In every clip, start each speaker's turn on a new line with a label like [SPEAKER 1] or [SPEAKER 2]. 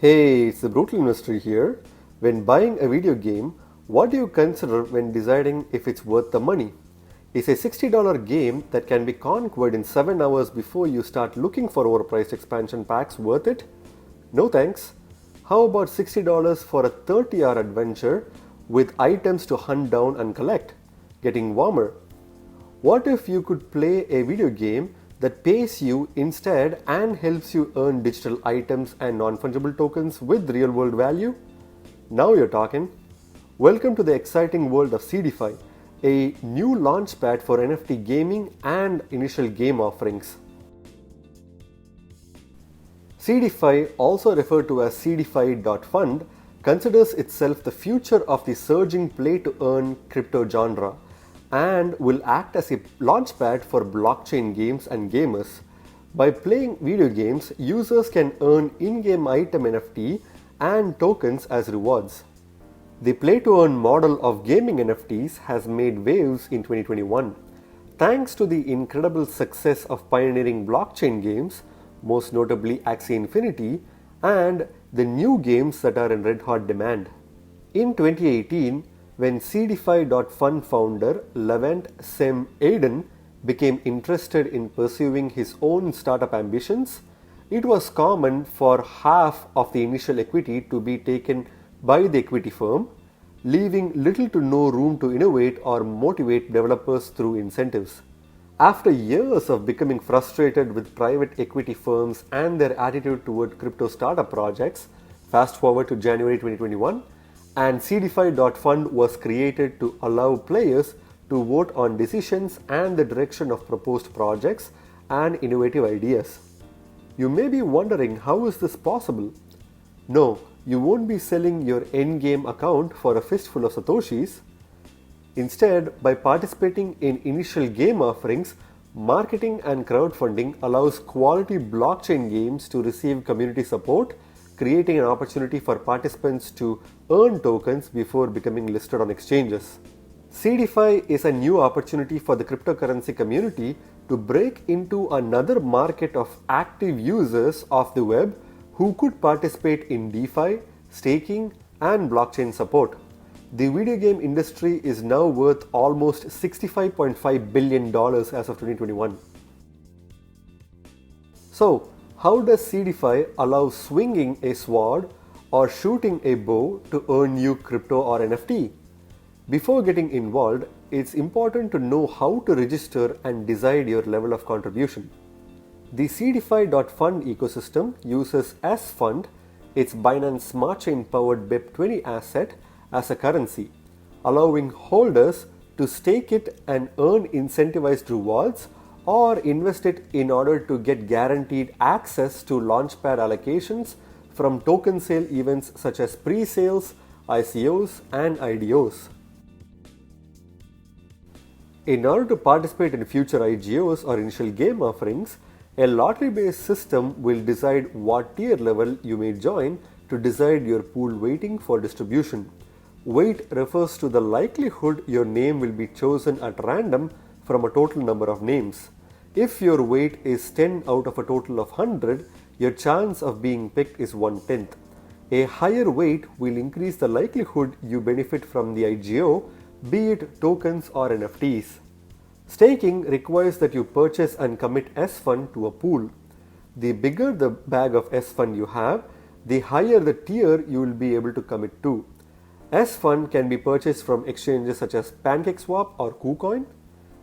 [SPEAKER 1] Hey, it's the Brutal Investor here. When buying a video game, what do you consider when deciding if it's worth the money? Is a $60 game that can be conquered in 7 hours before you start looking for overpriced expansion packs worth it? No thanks. How about $60 for a 30-hour adventure with items to hunt down and collect? Getting warmer. What if you could play a video game that pays you instead and helps you earn digital items and non-fungible tokens with real-world value? Now you're talking. Welcome to the exciting world of CDFI, a new launchpad for NFT gaming and initial game offerings. CDFI, also referred to as CDFI.fund, considers itself the future of the surging play-to-earn crypto genre and will act as a launchpad for blockchain games and gamers. By playing video games, users can earn in-game item NFT and tokens as rewards. The play-to-earn model of gaming NFTs has made waves in 2021. Thanks to the incredible success of pioneering blockchain games, most notably Axie Infinity, and the new games that are in red-hot demand. In 2018, when CDFI.fund founder Levent Sem Aiden became interested in pursuing his own startup ambitions, it was common for half of the initial equity to be taken by the equity firm, leaving little to no room to innovate or motivate developers through incentives. After years of becoming frustrated with private equity firms and their attitude toward crypto startup projects, fast forward to January 2021, and CDFI.fund was created to allow players to vote on decisions and the direction of proposed projects and innovative ideas. You may be wondering, how is this possible? No, you won't be selling your endgame account for a fistful of satoshis. Instead, by participating in initial game offerings, marketing and crowdfunding allows quality blockchain games to receive community support, creating an opportunity for participants to earn tokens before becoming listed on exchanges. CDFI is a new opportunity for the cryptocurrency community to break into another market of active users of the web who could participate in DeFi, staking, and blockchain support. The video game industry is now worth almost $65.5 billion as of 2021. So, how does CDFI allow swinging a sword or shooting a bow to earn you crypto or NFT? Before getting involved, it's important to know how to register and decide your level of contribution. The CDFI.fund ecosystem uses sFund, its Binance Smart Chain powered BEP20 asset, as a currency, allowing holders to stake it and earn incentivized rewards or invest it in order to get guaranteed access to launchpad allocations from token sale events such as pre-sales, ICOs, and IDOs. In order to participate in future IGOs or initial game offerings, a lottery-based system will decide what tier level you may join to decide your pool weighting for distribution. Weight refers to the likelihood your name will be chosen at random from a total number of names. If your weight is 10 out of a total of 100, your chance of being picked is 1/10. A higher weight will increase the likelihood you benefit from the IGO, be it tokens or NFTs. Staking requires that you purchase and commit sFund to a pool. The bigger the bag of sFund you have, the higher the tier you will be able to commit to. sFund can be purchased from exchanges such as PancakeSwap or KuCoin.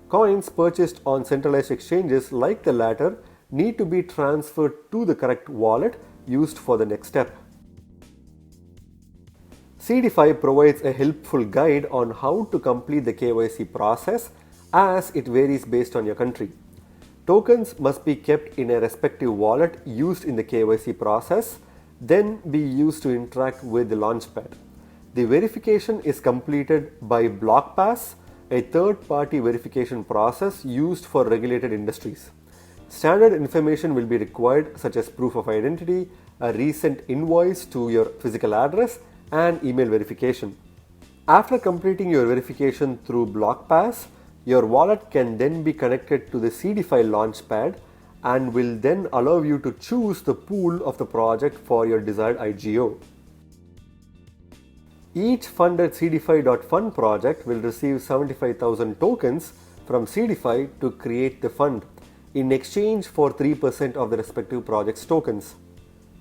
[SPEAKER 1] Coins purchased on centralized exchanges like the latter need to be transferred to the correct wallet used for the next step. CDFI provides a helpful guide on how to complete the KYC process, as it varies based on your country. Tokens must be kept in a respective wallet used in the KYC process, then be used to interact with the launchpad. The verification is completed by BlockPass, a third-party verification process used for regulated industries. Standard information will be required, such as proof of identity, a recent invoice to your physical address, and email verification. After completing your verification through BlockPass, your wallet can then be connected to the CDFI Launchpad and will then allow you to choose the pool of the project for your desired IGO. Each funded CDFI.fund project will receive 75,000 tokens from CDFI to create the fund in exchange for 3% of the respective project's tokens.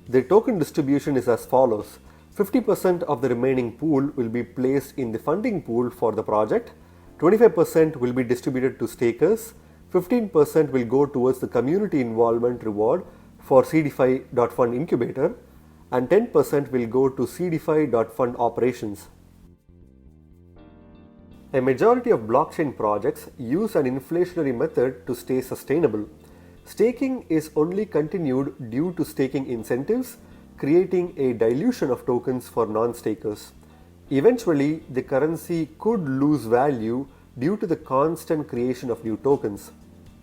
[SPEAKER 1] The token distribution is as follows. 50% of the remaining pool will be placed in the funding pool for the project, 25% will be distributed to stakers, 15% will go towards the community involvement reward for CDFI.fund incubator, and 10% will go to CDFI.fund operations. A majority of blockchain projects use an inflationary method to stay sustainable. Staking is only continued due to staking incentives, creating a dilution of tokens for non-stakers. Eventually, the currency could lose value due to the constant creation of new tokens.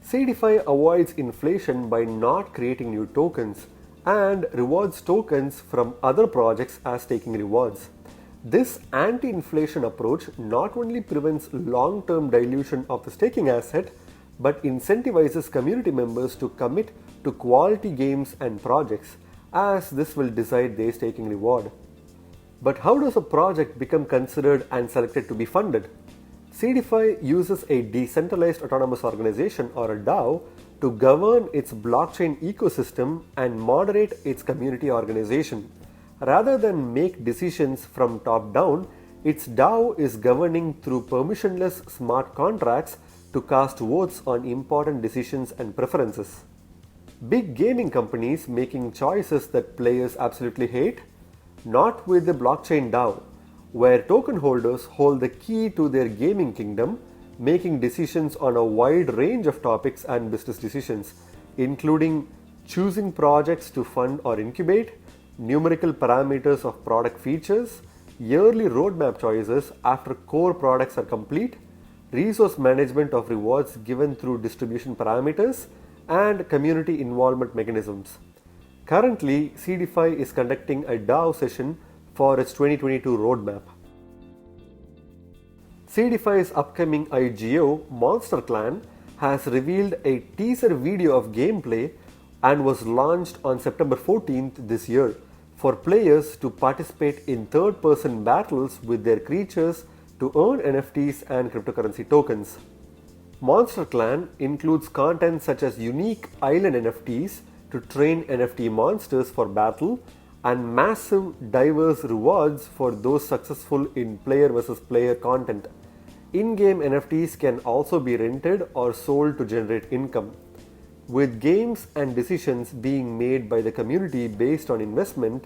[SPEAKER 1] CDFI avoids inflation by not creating new tokens and rewards tokens from other projects as staking rewards. This anti-inflation approach not only prevents long-term dilution of the staking asset, but incentivizes community members to commit to quality games and projects, as this will decide their staking reward. But how does a project become considered and selected to be funded? CDFI uses a decentralized autonomous organization, or a DAO, to govern its blockchain ecosystem and moderate its community organization. Rather than make decisions from top down, its DAO is governing through permissionless smart contracts to cast votes on important decisions and preferences. Big gaming companies making choices that players absolutely hate? Not with the blockchain DAO, where token holders hold the key to their gaming kingdom, making decisions on a wide range of topics and business decisions, including choosing projects to fund or incubate, numerical parameters of product features, yearly roadmap choices after core products are complete, resource management of rewards given through distribution parameters, and community involvement mechanisms. Currently, CDFI is conducting a DAO session for its 2022 roadmap. CDFI's upcoming IGO, Monster Clan, has revealed a teaser video of gameplay and was launched on September 14th this year for players to participate in third-person battles with their creatures to earn NFTs and cryptocurrency tokens. Monster Clan includes content such as unique island NFTs to train NFT monsters for battle, and massive diverse rewards for those successful in player versus player content. In-game NFTs can also be rented or sold to generate income. With games and decisions being made by the community based on investment,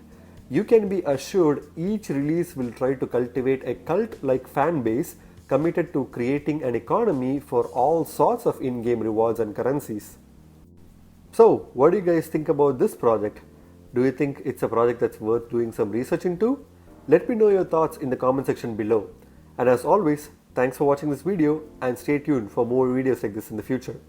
[SPEAKER 1] you can be assured each release will try to cultivate a cult-like fan base committed to creating an economy for all sorts of in-game rewards and currencies. So, what do you guys think about this project? Do you think it's a project that's worth doing some research into? Let me know your thoughts in the comment section below. And as always, thanks for watching this video and stay tuned for more videos like this in the future.